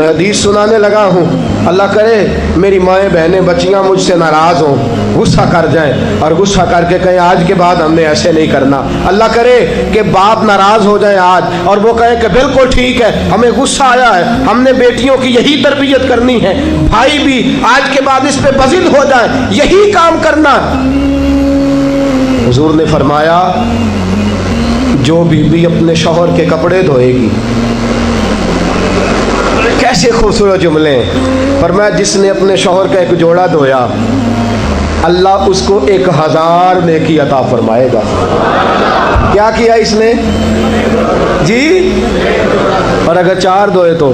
میں حدیث سنانے لگا ہوں، اللہ کرے میری مائیں بہنیں بچیاں مجھ سے ناراض ہوں، غصہ کر جائیں اور غصہ کر کے کہیں آج کے بعد ہم نے ایسے نہیں کرنا۔ اللہ کرے کہ باپ ناراض ہو جائے آج اور وہ کہے کہ بالکل ٹھیک ہے، ہمیں غصہ آیا ہے، ہم نے بیٹیوں کی یہی تربیت کرنی ہے، بھائی بھی آج کے بعد اس پہ بزد ہو جائے، یہی کام کرنا۔ حضور نے فرمایا جو بیوی اپنے شوہر کے کپڑے دھوئے گی، کیسے خوبصورت جملے ہیں، فرمایا جس نے اپنے شوہر کا ایک جوڑا دھویا اللہ اس کو 1000 نیکی عطا فرمائے گا۔ کیا کیا اس نے جی؟ اور اگر 4 دھوئے تو،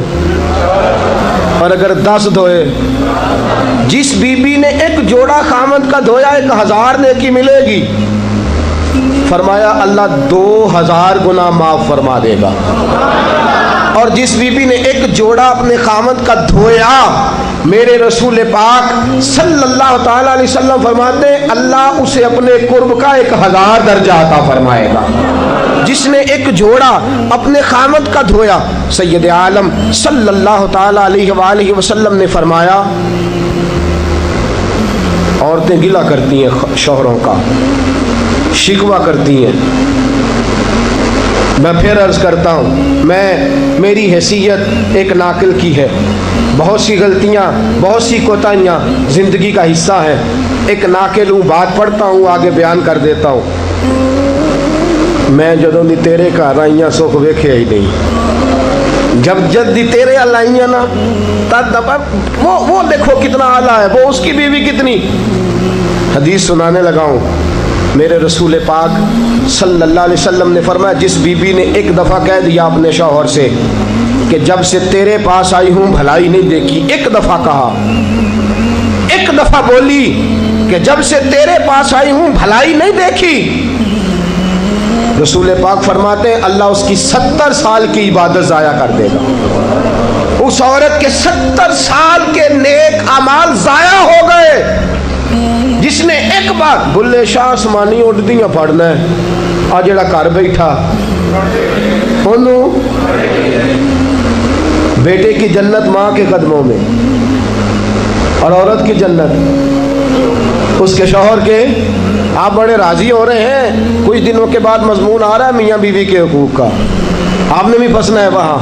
اور اگر 10 دھوئے، جس بی بی نے ایک جوڑا خامد کا دھویا 1000 نیکی ملے گی۔ فرمایا اللہ 2000 گنا معاف فرما دے گا۔ اور جس بی بی نے ایک جوڑا اپنے خامد کا دھویا، میرے رسول پاک صلی اللہ تعالی علیہ وسلم فرماتے ہیں اللہ اسے اپنے قرب کا 1000 درجہ عطا فرمائے گا۔ جس نے ایک جوڑا اپنے خامد کا دھویا، سید عالم صلی اللہ تعالی علیہ وآلہ وسلم نے فرمایا عورتیں گلہ کرتی ہیں شوہروں کا، شکوہ کرتی ہیں۔ میں پھر عرض کرتا ہوں، میری حیثیت ایک ناقل کی ہے، بہت سی غلطیاں، بہت سی کوتاہیاں زندگی کا حصہ ہیں، ایک ناقل ہوں، بات پڑھتا ہوں آگے بیان کر دیتا ہوں۔ میں جدوں دی تیرے گھر آئیاں سکھ ویکھیا ہی نہیں، جب جد دی تیرے ال آئیاں نا تب وہ دیکھو کتنا اعلیٰ ہے، وہ اس کی بیوی کتنی۔ حدیث سنانے لگا ہوں، میرے رسول پاک صلی اللہ علیہ وسلم نے فرمایا جس بی بی نے ایک دفعہ کہہ دیا اپنے شوہر سے کہ جب سے تیرے پاس آئی ہوں بھلائی نہیں دیکھی، ایک دفعہ کہا، ایک دفعہ بولی کہ جب سے تیرے پاس آئی ہوں بھلائی نہیں دیکھی، رسول پاک فرماتے ہیں اللہ اس کی 70 سال کی عبادت ضائع کر دے گا۔ اس عورت کے 70 سال کے نیک اعمال ضائع ہو گئے۔ جس نے ایک بار بلے شاہ آسمانی اڈدیاں پڑھنا ہے، آ جڑا گھر بیٹھا انہوں بیٹے کی جنت ماں کے قدموں میں، اور عورت کی جنت اس کے شوہر کے۔ آپ بڑے راضی ہو رہے ہیں، کچھ دنوں کے بعد مضمون آ رہا ہے میاں بیوی کے حقوق کا، آپ نے بھی پھنسنا ہے وہاں،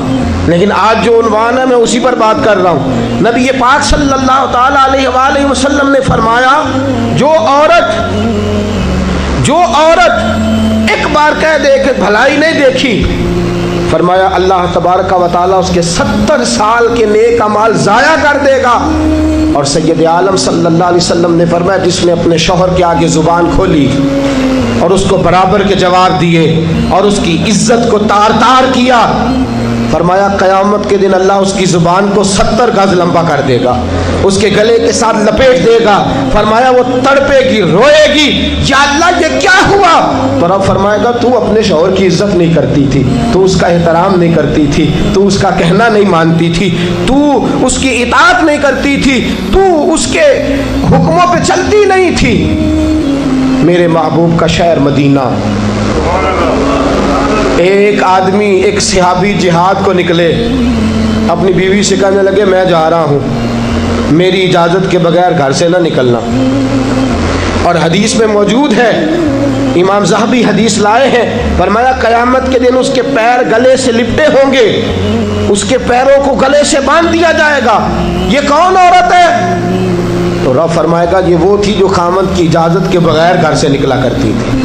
لیکن آج جو عنوان ہے میں اسی پر بات کر رہا ہوں۔ نبی پاک صلی اللہ تعالی علیہ وآلہ وسلم نے فرمایا جو عورت ایک بار کہہ دے کہ بھلائی نہیں دیکھی، فرمایا اللہ تبارک و تعالیٰ اس کے 70 سال کے نیک اعمال ضائع کر دے گا۔ اور سید عالم صلی اللہ علیہ وسلم نے فرمایا جس نے اپنے شوہر کے آگے زبان کھولی اور اس کو برابر کے جواب دیے اور اس کی عزت کو تار تار کیا، فرمایا قیامت کے دن اللہ اس کی زبان کو 70 گز لمبا کر دے گا، اس کے گلے کے ساتھ لپیٹ دے گا، فرمایا وہ تڑپے گی، روئے گی، یا اللہ یہ کیا ہوا؟ تو رب فرمائے گا تو اپنے شوہر کی عزت نہیں کرتی تھی، تو اس کا احترام نہیں کرتی تھی، تو اس کا کہنا نہیں مانتی تھی، تو اس کی اطاعت نہیں کرتی تھی، تو اس کے حکموں پہ چلتی نہیں تھی۔ میرے محبوب کا شہر مدینہ، ایک آدمی، ایک صحابی جہاد کو نکلے، اپنی بیوی سے کہنے لگے میں جا رہا ہوں، میری اجازت کے بغیر گھر سے نہ نکلنا۔ اور حدیث میں موجود ہے، امام ذہبی حدیث لائے ہیں، فرمایا قیامت کے دن اس کے پیر گلے سے لپٹے ہوں گے، اس کے پیروں کو گلے سے باندھ دیا جائے گا، یہ کون عورت ہے؟ تو رب فرمائے گا یہ وہ تھی جو خامد کی اجازت کے بغیر گھر سے نکلا کرتی تھی،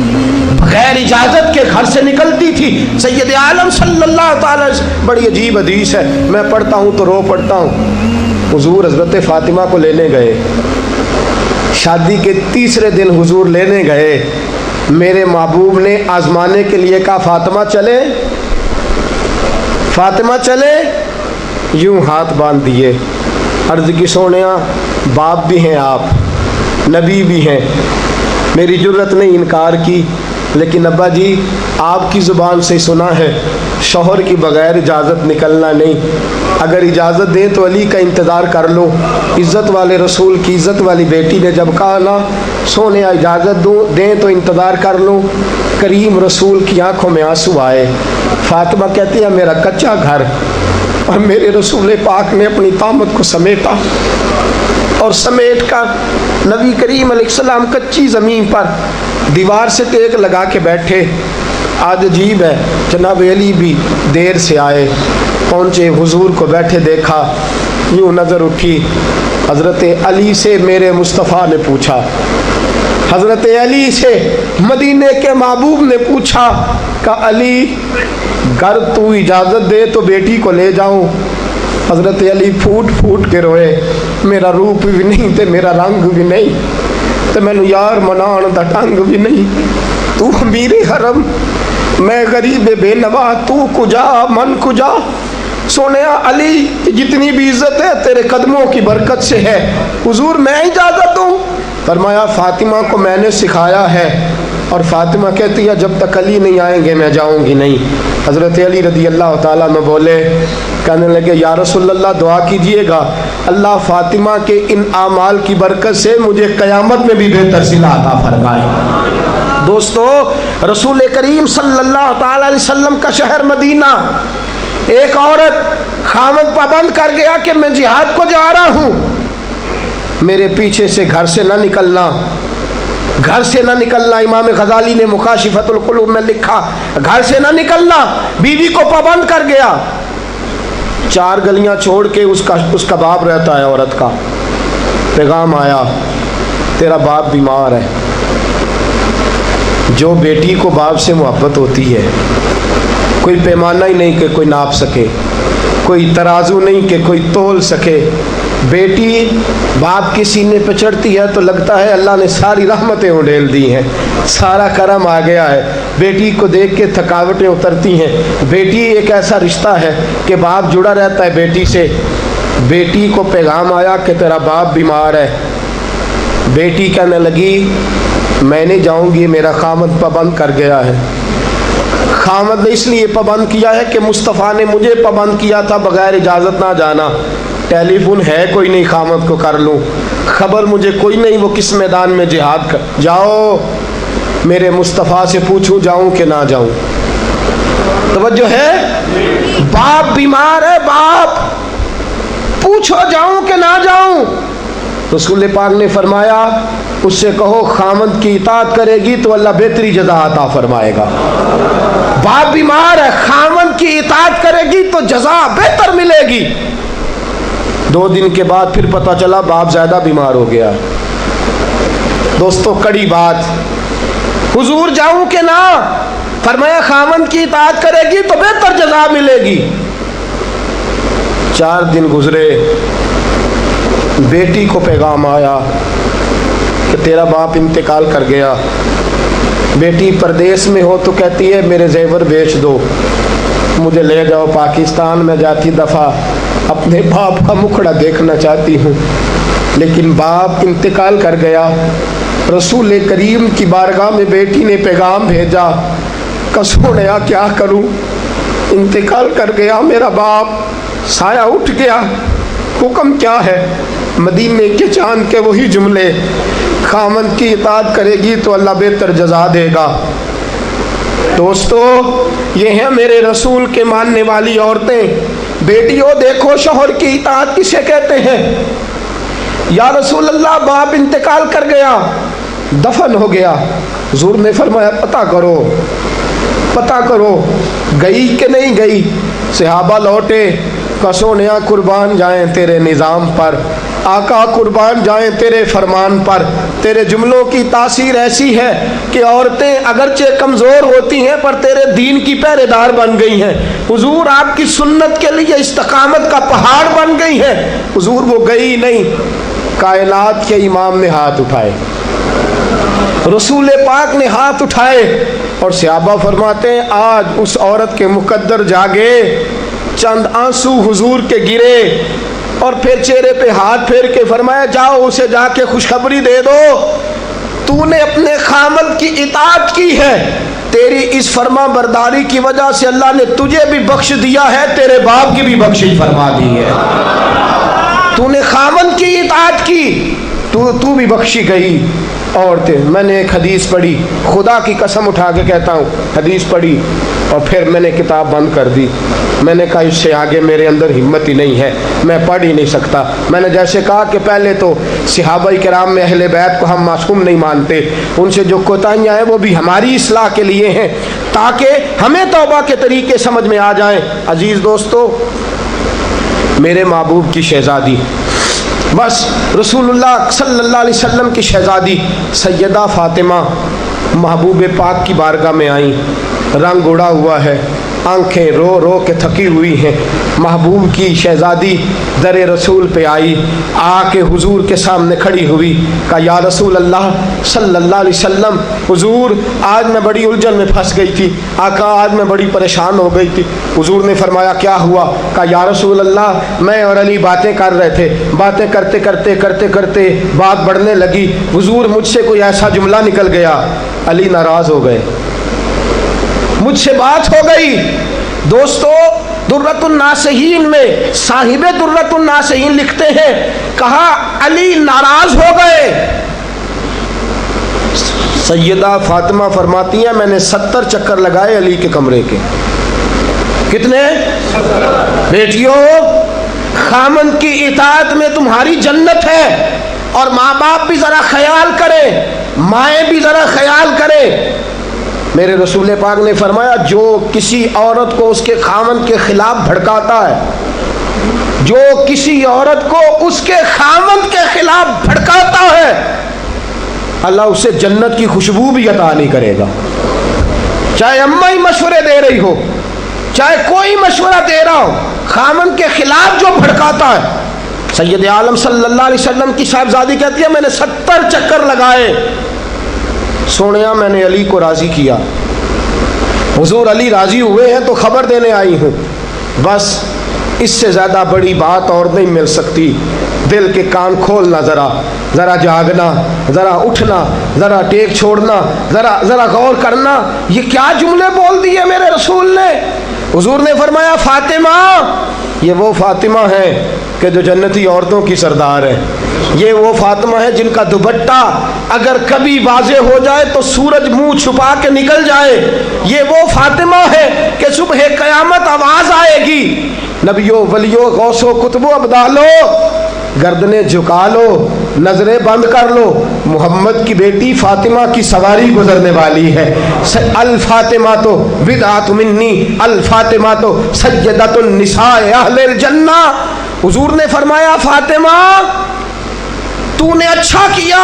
بغیر اجازت کے گھر سے نکلتی تھی۔ سید عالم صلی اللہ تعالی، بڑی عجیب حدیث ہے، میں پڑھتا ہوں تو رو پڑھتا ہوں۔ حضور حضرت فاطمہ کو لینے گئے، شادی کے 3 دن حضور لینے گئے، میرے محبوب نے آزمانے کے لیے کہا فاطمہ چلے، فاطمہ چلے، یوں ہاتھ باندھ دیے، عرض کی سونیا باپ بھی ہیں آپ، نبی بھی ہیں، میری جرت نے انکار کی، لیکن ابا جی آپ کی زبان سے سنا ہے شوہر کی بغیر اجازت نکلنا نہیں، اگر اجازت دیں تو علی کا انتظار کر لو۔ عزت والے رسول کی عزت والی بیٹی نے جب کہا نا سونے اجازت دیں تو انتظار کر لو، کریم رسول کی آنکھوں میں آنسو آئے۔ فاطمہ کہتی ہے میرا کچا گھر اور میرے رسول پاک نے اپنی طامت کو سمیٹا اور سمیٹ کر نبی کریم علیہ السلام کچی زمین پر دیوار سے ٹیک لگا کے بیٹھے. آج عجیب ہے، جناب علی بھی دیر سے آئے، پہنچے، حضور کو بیٹھے دیکھا، یوں نظر اٹھی. حضرت علی سے میرے مصطفیٰ نے پوچھا، حضرت علی سے مدینے کے محبوب نے پوچھا کہ علی گر تو اجازت دے تو بیٹی کو لے جاؤں. حضرت علی پھوٹ پھوٹ کے روئے، میرا روپ بھی نہیں تے میرا رنگ بھی نہیں تے مینوں یار منان دا ٹنگ بھی نہیں. تو امیر حرم، میں غریب بے نوا، تو کجا من کجا. سونیا علی جتنی بھی عزت ہے تیرے قدموں کی برکت سے ہے. حضور میں اجازت دوں؟ فرمایا فاطمہ کو میں نے سکھایا ہے، اور فاطمہ کہتی ہے جب تک علی نہیں آئیں گے میں جاؤں گی نہیں. حضرت علی رضی اللہ تعالیٰ عنہ بولے، کہنے لگے یا رسول اللہ دعا کیجئے گا اللہ فاطمہ کے ان اعمال کی برکت سے مجھے قیامت میں بھی بہتر صلہ عطا فرمائے. دوستو، رسول کریم صلی اللہ تعالیٰ علیہ وسلم کا شہر مدینہ، ایک عورت خامد پابند کر گیا کہ میں جہاد کو جا رہا ہوں، میرے پیچھے سے گھر سے نہ نکلنا، گھر سے نہ نکلنا. امام غزالی نے مکاشفۃ القلوب میں لکھا گھر سے نہ نکلنا. بیوی کو پابند کر گیا. 4 گلیاں چھوڑ کے اس کا باپ رہتا ہے عورت کا. پیغام آیا تیرا باپ بیمار ہے. جو بیٹی کو باپ سے محبت ہوتی ہے، کوئی پیمانہ ہی نہیں کہ کوئی ناپ سکے، کوئی ترازو نہیں کہ کوئی تول سکے. بیٹی باپ کے سینے پہ چڑھتی ہے تو لگتا ہے اللہ نے ساری رحمتیں اڈیل دی ہیں، سارا کرم آ گیا ہے. بیٹی کو دیکھ کے تھکاوٹیں اترتی ہیں. بیٹی ایک ایسا رشتہ ہے کہ باپ جڑا رہتا ہے بیٹی سے. بیٹی کو پیغام آیا کہ تیرا باپ بیمار ہے. بیٹی کہنے لگی میں نہیں جاؤں گی، میرا خامد پابند کر گیا ہے. خامد نے اس لیے پابند کیا ہے کہ مصطفیٰ نے مجھے پابند کیا تھا بغیر اجازت نہ جانا. ٹیلی فون ہے کوئی نہیں خامد کو کر لوں، خبر مجھے کوئی نہیں وہ کس میدان میں جہاد کر. جاؤ میرے مصطفیٰ سے پوچھوں جاؤں کہ نہ جاؤں. توجہ ہے، باپ بیمار ہے، باپ پوچھو جاؤں کہ نہ جاؤں. رسول پاک نے فرمایا اس سے کہو خامد کی اطاعت کرے گی تو اللہ بہتری جزا عطا فرمائے گا. باپ بیمار ہے، خامد کی اطاعت کرے گی تو جزا بہتر ملے گی. 2 دن کے بعد پھر پتہ چلا باپ زیادہ بیمار ہو گیا. دوستو کڑی بات، حضور جاؤں کہ نہ؟ فرمایا خامد کی اطاعت کرے گی تو بہتر جزا ملے گی. 4 دن گزرے، بیٹی کو پیغام آیا کہ تیرا باپ انتقال کر گیا. بیٹی پردیس میں ہو تو کہتی ہے میرے زیور بیچ دو، مجھے لے جاؤ پاکستان میں جاتی دفعہ اپنے باپ کا مکھڑا دیکھنا چاہتی ہوں. لیکن باپ انتقال کر گیا. رسول کریم کی بارگاہ میں بیٹی نے پیغام بھیجا کہ سونیا کیا کروں، انتقال کر گیا میرا باپ، سایہ اٹھ گیا، حکم کیا ہے؟ مدینے کے چاند کے وہی جملے، خامد کی اطاعت کرے گی تو اللہ بہتر جزا دے گا. دوستو یہ ہیں میرے رسول کے ماننے والی عورتیں. بیٹیوں دیکھو شوہر کی اطاعت کسے کہتے ہیں. یا رسول اللہ باپ انتقال کر گیا، دفن ہو گیا. حضور نے فرمایا پتہ کرو گئی کہ نہیں گئی. صحابہ لوٹے، کسونیا قربان جائیں تیرے نظام پر، آقا قربان جائیں تیرے فرمان پر. تیرے جملوں کی تاثیر ایسی ہے کہ عورتیں اگرچہ کمزور ہوتی ہیں پر تیرے دین کی پہرے دار بن گئی ہیں. حضور آپ کی سنت کے لیے استقامت کا پہاڑ بن گئی ہیں. حضور وہ گئی نہیں. کائنات کے امام نے ہاتھ اٹھائے، رسول پاک نے ہاتھ اٹھائے، اور صحابہ فرماتے ہیں آج اس عورت کے مقدر جاگے. چند آنسو حضور کے گرے اور پھر چہرے پہ ہاتھ پھیر کے فرمایا جاؤ اسے جا کے خوشخبری دے دو، تو نے اپنے خامد کی اطاعت کی ہے، تیری اس فرما برداری کی وجہ سے اللہ نے تجھے بھی بخش دیا ہے، تیرے باپ کی بھی بخشش فرما دی ہے. تو نے خامد کی اطاعت کی تو بھی بخشی گئی. عورتیں، میں نے ایک حدیث پڑھی، خدا کی قسم اٹھا کے کہتا ہوں، حدیث پڑھی اور پھر میں نے کتاب بند کر دی. میں نے کہا اس سے آگے میرے اندر ہمت ہی نہیں ہے, میں پڑھ ہی نہیں سکتا. میں نے جیسے کہا کہ پہلے تو صحابہ کرام میں اہل بیت کو ہم معصوم نہیں مانتے, ان سے جو کوتاہیاں ہیں وہ بھی ہماری اصلاح کے لیے ہیں تاکہ ہمیں توبہ کے طریقے سمجھ میں آ جائیں. عزیز دوستو, میرے محبوب کی شہزادی, بس رسول اللہ صلی اللہ علیہ وسلم کی شہزادی سیدہ فاطمہ محبوب پاک کی بارگاہ میں آئیں. رنگ اڑا ہوا ہے, آنکھیں رو رو کے تھکی ہوئی ہیں. محبوب کی شہزادی در رسول پہ آئی, آ کے حضور کے سامنے کھڑی ہوئی, کہا یا رسول اللہ صلی اللہ علیہ وسلم, حضور آج میں بڑی الجھن میں پھنس گئی تھی, آقا آج میں بڑی پریشان ہو گئی تھی. حضور نے فرمایا کیا ہوا؟ کہا یا رسول اللہ میں اور علی باتیں کر رہے تھے, باتیں کرتے کرتے کرتے کرتے بات بڑھنے لگی. حضور مجھ سے کوئی ایسا جملہ نکل گیا, علی ناراض ہو گئے, مجھ سے بات ہو گئی. دوستو درۃ الناصحین میں صاحب درۃ الناصحین لکھتے ہیں, کہا علی ناراض ہو گئے. سیدہ فاطمہ فرماتی ہیں میں نے 70 چکر لگائے علی کے کمرے کے. کتنے؟ بیٹیوں, خامند کی اطاعت میں تمہاری جنت ہے. اور ماں باپ بھی ذرا خیال کریں, مائیں بھی ذرا خیال کریں. میرے رسول پاک نے فرمایا جو کسی عورت کو اس کے خامند کے خلاف بھڑکاتا ہے, جو کسی عورت کو اس کے خامند کے خلاف بھڑکاتا ہے, اللہ اسے جنت کی خوشبو بھی عطا نہیں کرے گا. چاہے اماں ہی مشورے دے رہی ہو, چاہے کوئی مشورہ دے رہا ہو, خامند کے خلاف جو بھڑکاتا ہے. سید عالم صلی اللہ علیہ وسلم کی صاحبزادی کہتی ہے میں نے 70 چکر لگائے, سونیا میں نے علی کو راضی کیا. حضور علی راضی ہوئے ہیں تو خبر دینے آئی ہوں, بس اس سے زیادہ بڑی بات اور نہیں مل سکتی. دل کے کان کھولنا, ذرا جاگنا, ذرا اٹھنا, ذرا ٹیک چھوڑنا, ذرا غور کرنا. یہ کیا جملے بول دیے میرے رسول نے. حضور نے فرمایا فاطمہ, یہ وہ فاطمہ ہے کہ جو جنتی عورتوں کی سردار ہے. یہ وہ فاطمہ ہے جن کا دوپٹہ اگر کبھی واضح ہو جائے تو سورج منہ چھپا کے نکل جائے. یہ وہ فاطمہ ہے کہ صبح قیامت آواز آئے گی, نبیوں ولیوں غوثوں کتبوں ابدالو گردنیں جھکا لو, نظریں بند کر لو, محمد کی بیٹی فاطمہ کی سواری گزرنے والی ہے. الفاطمہ تو بدعت منی, الفاطمہ تو سیدۃ النساء اہل الجنہ. حضور نے فرمایا فاطمہ تو نے اچھا کیا,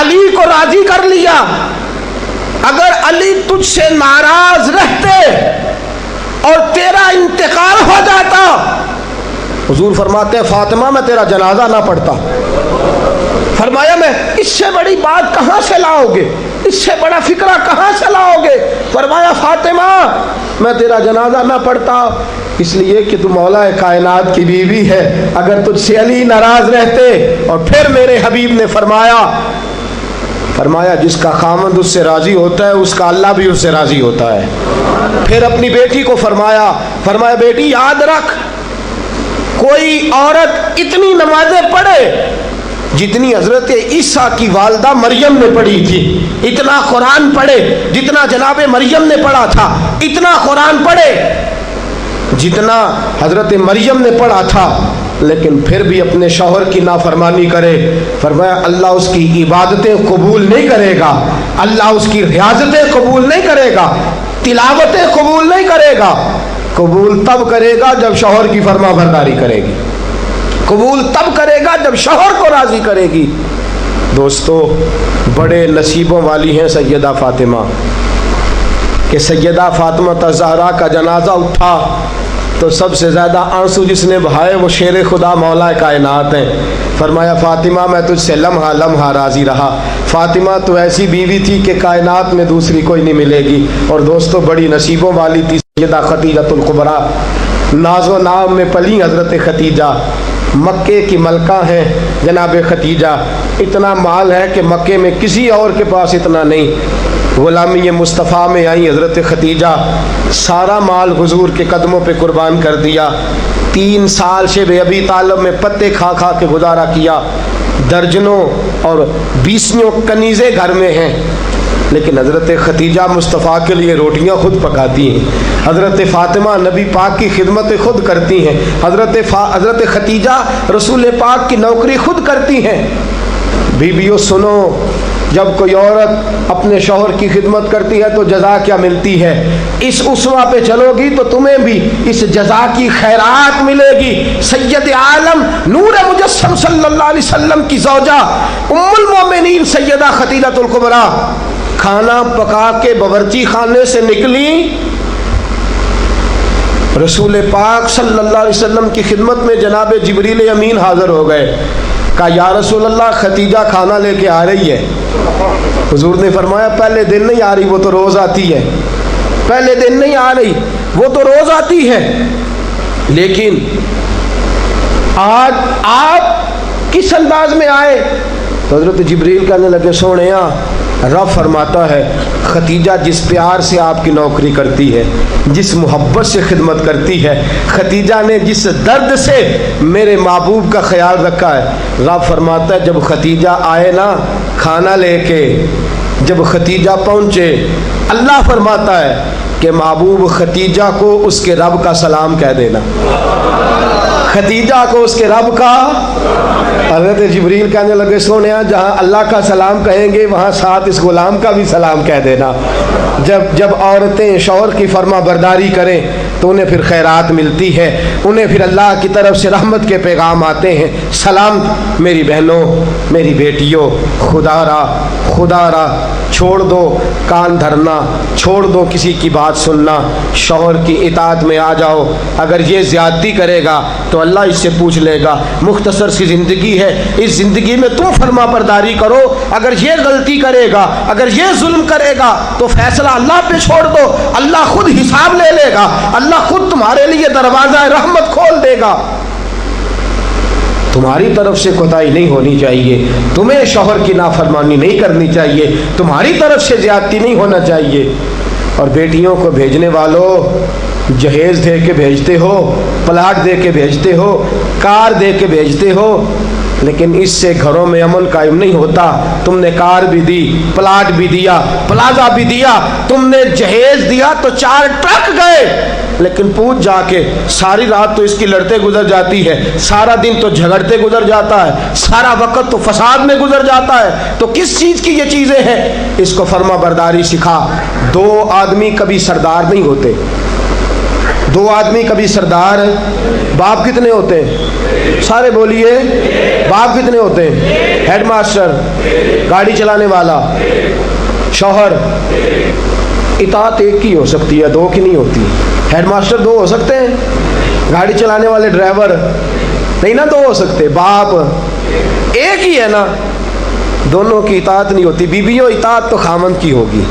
علی کو راضی کر لیا. اگر علی تجھ سے ناراض رہتے اور تیرا انتقال ہو جاتا, حضور فرماتے ہیں فاطمہ میں تیرا جنازہ نہ پڑھتا. فرمایا میں اس سے بڑی بات کہاں سے لاؤ گے, اس سے بڑا فکرہ کہاں سے لاؤ گے. فرمایا فاطمہ میں تیرا جنازہ نہ پڑھتا اس لیے کہ تو مولا کائنات کی بیوی ہے. اگر تجھ سے علی ناراض رہتے. اور پھر میرے حبیب نے فرمایا جس کا خامند اس سے راضی ہوتا ہے اس کا اللہ بھی اس سے راضی ہوتا ہے. پھر اپنی بیٹی کو فرمایا بیٹی یاد رکھ, کوئی عورت اتنی نمازیں پڑھے جتنی حضرت عیسیٰ کی والدہ مریم نے پڑھی تھی, اتنا قرآن پڑھے جتنا جناب مریم نے پڑھا تھا, اتنا قرآن پڑھے جتنا حضرت مریم نے پڑھا تھا, لیکن پھر بھی اپنے شوہر کی نافرمانی کرے. فرمایا اللہ اس کی عبادتیں قبول نہیں کرے گا, اللہ اس کی ریاضتیں قبول نہیں کرے گا, تلاوتیں قبول نہیں کرے گا. قبول تب کرے گا جب شوہر کی فرما برداری کرے گی, قبول تب کرے گا جب شوہر کو راضی کرے گی. دوستو بڑے نصیبوں والی ہیں سیدہ فاطمہ کہ سیدہ فاطمہ الزہرا کا جنازہ اٹھا تو سب سے زیادہ آنسو جس نے بہائے وہ شیر خدا مولا کائنات ہیں. فرمایا فاطمہ میں تجھ سے لمحہ لمحہ راضی رہا. فاطمہ تو ایسی بیوی تھی کہ کائنات میں دوسری کوئی نہیں ملے گی. اور دوستو بڑی نصیبوں والی تھی سیدہ خدیجہ الکبریٰ. ناز و نام میں پلی حضرت خدیجہ, مکے کی ملکہ ہیں جناب خدیجہ. اتنا مال ہے کہ مکے میں کسی اور کے پاس اتنا نہیں. غلامی مصطفیٰ میں آئی حضرت خدیجہ, سارا مال حضور کے قدموں پہ قربان کر دیا. 3 سال شیب ابی طالب میں پتے کھا کھا کے گزارا کیا. درجنوں اور 20 کنیزیں گھر میں ہیں. لیکن حضرت خدیجہ مصطفیٰ کے لیے روٹیاں خود پکاتی ہیں، حضرت فاطمہ نبی پاک کی خدمت خود کرتی ہیں، حضرت خدیجہ رسول پاک کی نوکری خود کرتی ہیں۔ بیویوں سنو، جب کوئی عورت اپنے شوہر کی خدمت کرتی ہے تو جزا کیا ملتی ہے؟ اس اسوہ پہ چلو گی تو تمہیں بھی اس جزا کی خیرات ملے گی۔ سید عالم نور مجسم صلی اللہ علیہ وسلم کی زوجہ ام المومنین سیدہ خدیجہ الکبریٰ کھانا پکا کے باورچی خانے سے نکلی، رسول پاک صلی اللہ علیہ وسلم کی خدمت میں جناب جبریل امین حاضر ہو گئے۔ کہا یا رسول اللہ خدیجہ کھانا لے کے آ رہی ہے۔ حضور نے فرمایا پہلے دن نہیں آ رہی، وہ تو روز آتی ہے۔ پہلے دن نہیں آ رہی، وہ تو روز آتی ہے، لیکن آج آپ کس انداز میں آئے؟ تو حضرت جبریل کہنے لگے سونےیا، رب فرماتا ہے خدیجہ جس پیار سے آپ کی نوکری کرتی ہے، جس محبت سے خدمت کرتی ہے، خدیجہ نے جس درد سے میرے محبوب کا خیال رکھا ہے، رب فرماتا ہے جب خدیجہ آئے نا کھانا لے کے، جب خدیجہ پہنچے، اللہ فرماتا ہے کہ محبوب خدیجہ کو اس کے رب کا سلام کہہ دینا، خدیجہ کو اس کے رب کا۔ حضرت جبریل کہنے لگے سونیا جہاں اللہ کا سلام کہیں گے وہاں ساتھ اس غلام کا بھی سلام کہہ دینا۔ جب عورتیں شوہر کی فرما برداری کریں تو انہیں پھر خیرات ملتی ہے، انہیں پھر اللہ کی طرف سے رحمت کے پیغام آتے ہیں۔ سلام میری بہنوں، میری بیٹیوں، خدا را چھوڑ دو کان دھرنا، چھوڑ دو کسی کی بات سننا، شوہر کی اطاعت میں آ جاؤ۔ اگر یہ زیادتی کرے گا تو اللہ اس سے پوچھ لے گا۔ مختصر سی زندگی ہے، اس زندگی میں تم فرما برداری کرو، اگر یہ غلطی کرے گا، اگر یہ ظلم کرے گا تو فیصلہ اللہ پہ چھوڑ دو، اللہ خود حساب لے لے گا، اللہ خود تمہارے لیے دروازہ رحمت کھول دے گا۔ تمہاری طرف سے کوتاہی نہیں ہونی چاہیے، تمہیں شوہر کی نافرمانی نہیں کرنی چاہیے، تمہاری طرف سے زیادتی نہیں ہونا چاہیے۔ اور بیٹیوں کو بھیجنے والوں، جہیز دے کے بھیجتے ہو، پلاٹ دے کے بھیجتے ہو، کار دے کے بھیجتے ہو، لیکن اس سے گھروں میں امن قائم نہیں ہوتا۔ تم نے کار بھی دی، پلاٹ بھی دیا، پلازا بھی دیا، تم نے جہیز دیا تو 4 ٹرک گئے، لیکن پوچھ جا کے ساری رات تو اس کی لڑتے گزر جاتی ہے، سارا دن تو جھگڑتے گزر جاتا ہے، سارا وقت تو فساد میں گزر جاتا ہے، تو کس چیز کی یہ چیزیں ہیں؟ اس کو فرما برداری سکھا۔ 2 آدمی کبھی سردار نہیں ہوتے، 2 آدمی کبھی سردار۔ باپ کتنے ہوتے ہیں؟ سارے بولیے، باپ کتنے ہوتے ہیں؟ ہیڈ ماسٹر، گاڑی چلانے والا، شوہر۔ اطاعت ایک کی ہو سکتی ہے، 2 کی نہیں ہوتی۔ ہیڈ ماسٹر 2 ہو سکتے ہیں، گاڑی چلانے والے ڈرائیور نہیں نا 2 ہو سکتے، باپ ایک ہی ہے نا، دونوں کی اطاعت نہیں ہوتی۔ بیویوں اطاعت تو خامند کی ہوگی،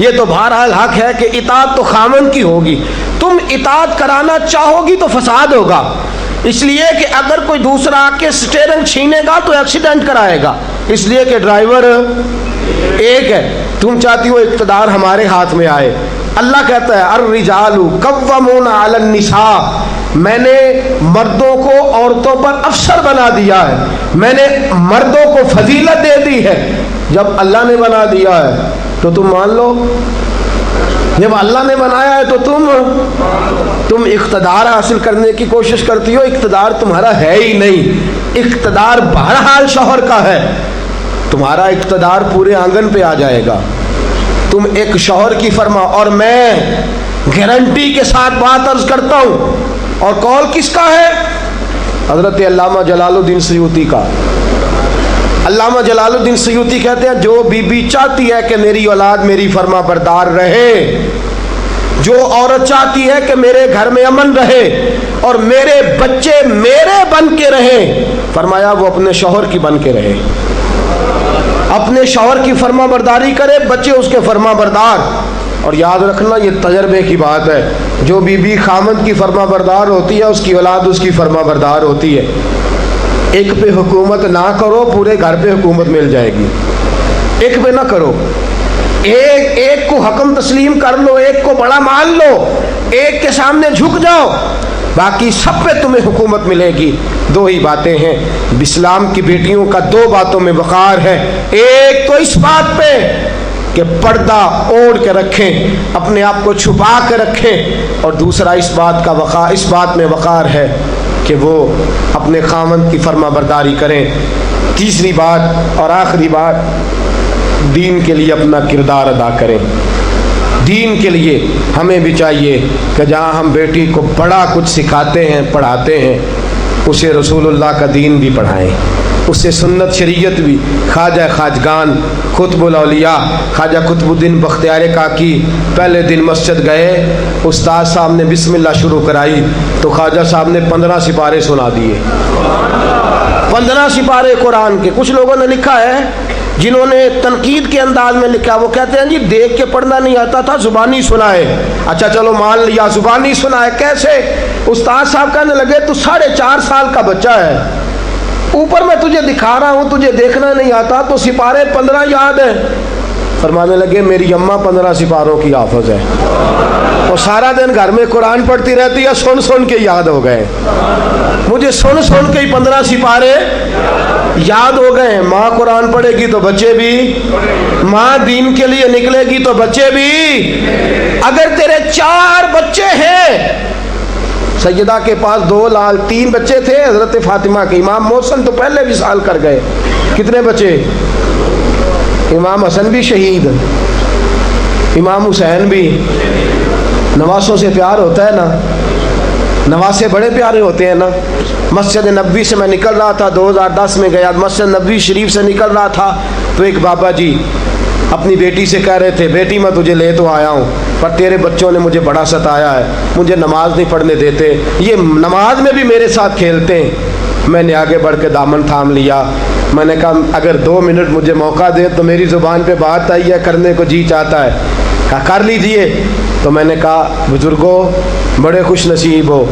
یہ تو بہرحال حق ہے کہ اطاعت تو خامند کی ہوگی۔ تم اطاعت کرانا چاہو گی تو فساد ہوگا، اس لیے کہ اگر کوئی دوسرا آ کے سٹیئرنگ چھینے گا تو ایکسیڈنٹ کرائے گا، اس لیے کہ ڈرائیور ایک ہے۔ تم چاہتی ہو اقتدار ہمارے ہاتھ میں آئے، اللہ کہتا ہے الرجال قوامون علی النساء، میں نے مردوں کو عورتوں پر افسر بنا دیا ہے، میں نے مردوں کو فضیلت دے دی ہے۔ جب اللہ نے بنا دیا ہے تو تم مان لو، جب اللہ نے بنایا ہے تو تم اقتدار حاصل کرنے کی کوشش کرتی ہو، اقتدار تمہارا ہے ہی نہیں، اقتدار بہرحال شوہر کا ہے، تمہارا اقتدار پورے آنگن پہ آ جائے گا۔ تم ایک شوہر کی فرما، اور میں گارنٹی کے ساتھ بات عرض کرتا ہوں، اور قول کس کا ہے؟ حضرت علامہ جلال الدین سیوطی کا۔ علامہ جلال الدین سیوطی کہتے ہیں جو بی چاہتی ہے کہ میری اولاد میری فرما بردار رہے، جو عورت چاہتی ہے کہ میرے گھر میں امن رہے اور میرے بچے میرے بن کے رہیں، فرمایا وہ اپنے شوہر کی بن کے رہے، اپنے شوہر کی فرما برداری کرے، بچے اس کے فرما بردار۔ اور یاد رکھنا یہ تجربے کی بات ہے، جو بی خامند کی فرما بردار ہوتی ہے اس کی اولاد اس کی فرما بردار ہوتی ہے۔ ایک پہ حکومت نہ کرو، پورے گھر پہ حکومت مل جائے گی۔ ایک پہ نہ کرو، ایک کو حکم تسلیم کر لو، ایک کو بڑا مان لو، ایک کے سامنے جھک جاؤ، باقی سب پہ تمہیں حکومت ملے گی۔ 2 ہی باتیں ہیں، اسلام کی بیٹیوں کا 2 باتوں میں وقار ہے، ایک تو اس بات پہ کہ پردہ اوڑھ کے رکھیں، اپنے آپ کو چھپا کے رکھیں، اور دوسرا اس بات میں وقار ہے کہ وہ اپنے خاوند کی فرما برداری کریں۔ تیسری بات اور آخری بات، دین کے لیے اپنا کردار ادا کریں۔ دین کے لیے ہمیں بھی چاہیے کہ جہاں ہم بیٹی کو بڑا کچھ سکھاتے ہیں، پڑھاتے ہیں، اسے رسول اللہ کا دین بھی پڑھائیں، اسے سنت شریعت بھی۔ خواجہ خواجگان قطب الاولیاء خواجہ قطب الدین بختیار کاکی پہلے دن مسجد گئے، استاد صاحب نے بسم اللہ شروع کرائی تو خواجہ صاحب نے 15 سپارے سنا دیے، 15 سپارے قرآن کے۔ کچھ لوگوں نے لکھا ہے جنہوں نے تنقید کے انداز میں لکھا، وہ کہتے ہیں جی دیکھ کے پڑھنا نہیں آتا تھا، زبانی سنائے۔ اچھا چلو مان لیا زبانی سنائے، کیسے؟ استاد صاحب کہنے لگے تو 4.5 سال کا بچہ ہے، اوپر میں تجھے دکھا رہا ہوں، تجھے دیکھنا نہیں آتا تو سپارے 15 یاد ہیں۔ فرمانے لگے میری اماں 15 سپاروں کی حافظ ہے، وہ سارا دن گھر میں قرآن پڑھتی رہتی ہے، سن سن کے یاد ہو گئے، مجھے سن سن کے ہی 15 سپارے یاد ہو گئے۔ ماں قرآن پڑھے گی تو بچے بھی، ماں دین کے لیے نکلے گی تو بچے بھی۔ اگر تیرے 4 بچے ہیں، سیدہ کے پاس 2 لال 3 بچے تھے حضرت فاطمہ کے، امام محسن تو پہلے وصال کر گئے، کتنے بچے؟ امام حسن بھی شہید، امام حسین بھی۔ نواسوں سے پیار ہوتا ہے نا، نواسے بڑے پیارے ہوتے ہیں نا۔ مسجد نبوی سے میں نکل رہا تھا، 2010 میں گیا، مسجد نبوی شریف سے نکل رہا تھا تو ایک بابا جی اپنی بیٹی سے کہہ رہے تھے بیٹی میں تجھے لے تو آیا ہوں پر تیرے بچوں نے مجھے بڑا ستایا ہے، مجھے نماز نہیں پڑھنے دیتے، یہ نماز میں بھی میرے ساتھ کھیلتے ہیں۔ میں نے آگے بڑھ کے دامن تھام لیا، میں نے کہا اگر 2 منٹ مجھے موقع دیں تو میری زبان پہ بات آئی ہے، کرنے کو جی چاہتا ہے، کہا کر لیجئے۔ تو میں نے کہا بزرگوں بڑے خوش نصیب ہو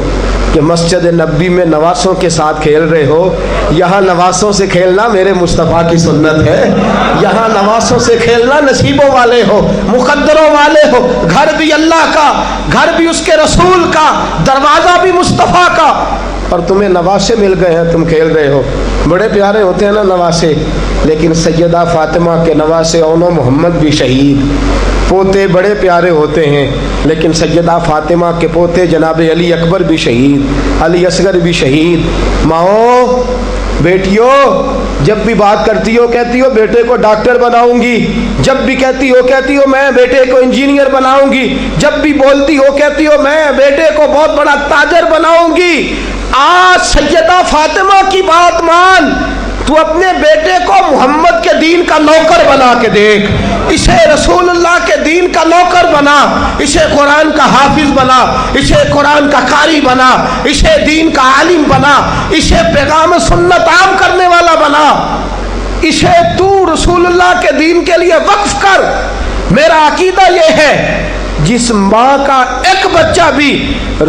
کہ مسجد نبوی میں نواسوں کے ساتھ کھیل رہے ہو، یہاں نواسوں سے کھیلنا میرے مصطفیٰ کی سنت ہے، یہاں نواسوں سے کھیلنا نصیبوں والے ہو، مقدروں والے ہو، گھر بھی اللہ کا، گھر بھی اس کے رسول کا، دروازہ بھی مصطفیٰ کا، اور تمہیں نواسے مل گئے ہیں، تم کھیل رہے ہو۔ بڑے پیارے ہوتے ہیں نا نواسے، لیکن سیدہ فاطمہ کے نواسے اونو محمد بھی شہید، پوتے بڑے پیارے ہوتے ہیں، لیکن سیدہ فاطمہ کے پوتے جناب علی اکبر بھی شہید، علی اصغر بھی شہید۔ ماؤں بیٹیوں جب بھی بات کرتی ہو کہتی ہو بیٹے کو ڈاکٹر بناؤں گی، جب بھی کہتی ہو میں بیٹے کو انجینئر بناؤں گی، جب بھی بولتی ہو کہتی ہو میں بیٹے کو بہت بڑا تاجر بناؤں گی۔ آج سیدہ فاطمہ کی بات مان، تو اپنے بیٹے کو محمد کے دین کا نوکر بنا کے دیکھ، اسے رسول اللہ کے دین کا نوکر بنا، اسے قرآن کا حافظ بنا، اسے قرآن کا قاری بنا، اسے دین کا عالم بنا، اسے پیغام سنت عام کرنے والا بنا، اسے تو رسول اللہ کے دین کے لیے وقف کر۔ میرا عقیدہ یہ ہے جس ماں کا ایک بچہ بھی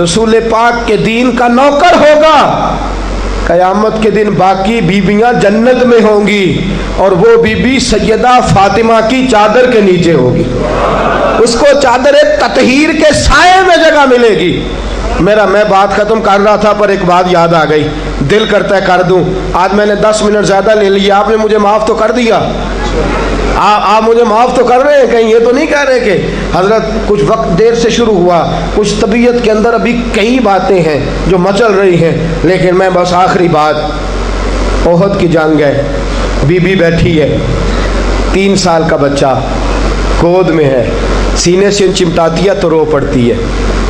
رسول پاک کے دین کا نوکر ہوگا، قیامت کے دن باقی بیویاں جنت میں ہوں گی اور وہ بی بی سیدہ فاطمہ کی چادر کے نیچے ہوگی، اس کو چادر تطہیر کے سائے میں جگہ ملے گی۔ میں بات ختم کر رہا تھا پر ایک بات یاد آ گئی، دل کرتا ہے کر دوں۔ آج میں نے 10 منٹ زیادہ لے لیا، آپ نے مجھے معاف تو کر دیا، آپ مجھے معاف تو کر رہے ہیں، کہیں یہ تو نہیں کہہ رہے کہ حضرت کچھ وقت دیر سے شروع ہوا، کچھ طبیعت کے اندر ابھی کئی باتیں ہیں جو مچل رہی ہیں، لیکن میں بس آخری بات، احد کی جنگ ہے، بی بی بیٹھی ہے، 3 سال کا بچہ گود میں ہے، سینے سے چمٹاتی ہے تو رو پڑتی ہے،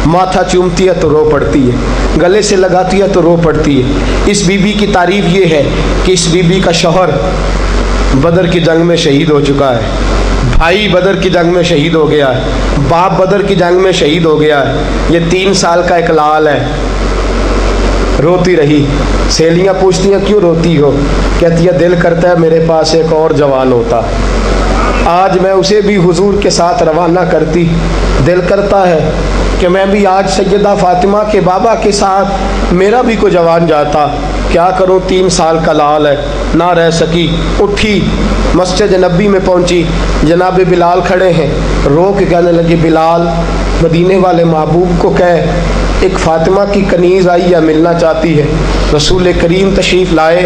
ماتھا چومتی ہے تو رو پڑتی ہے، گلے سے لگاتی ہے تو رو پڑتی ہے۔ اس بی بی کی تعریف یہ ہے کہ اس بی بی کا شوہر بدر کی جنگ میں شہید ہو چکا ہے، بھائی بدر کی جنگ میں شہید ہو گیا ہے، باپ بدر کی جنگ میں شہید ہو گیا ہے، یہ 3 سال کا ایک لال ہے، روتی رہی۔ سہیلیاں پوچھتی ہیں کیوں روتی ہو؟ کہتی ہے دل کرتا ہے میرے پاس ایک اور جوان ہوتا، آج میں اسے بھی حضور کے ساتھ روانہ کرتی، دل کرتا ہے کہ میں بھی آج سیدہ فاطمہ کے بابا کے ساتھ میرا بھی کوئی جوان جاتا، کیا کروں 3 سال کا لال ہے، نہ رہ سکی، اٹھی مسجد نبی میں پہنچی، جناب بلال کھڑے ہیں، رو کے کہنے لگی بلال مدینے والے محبوب کو کہہ ایک فاطمہ کی کنیز آئی ہے ملنا چاہتی ہے۔ رسول کریم تشریف لائے،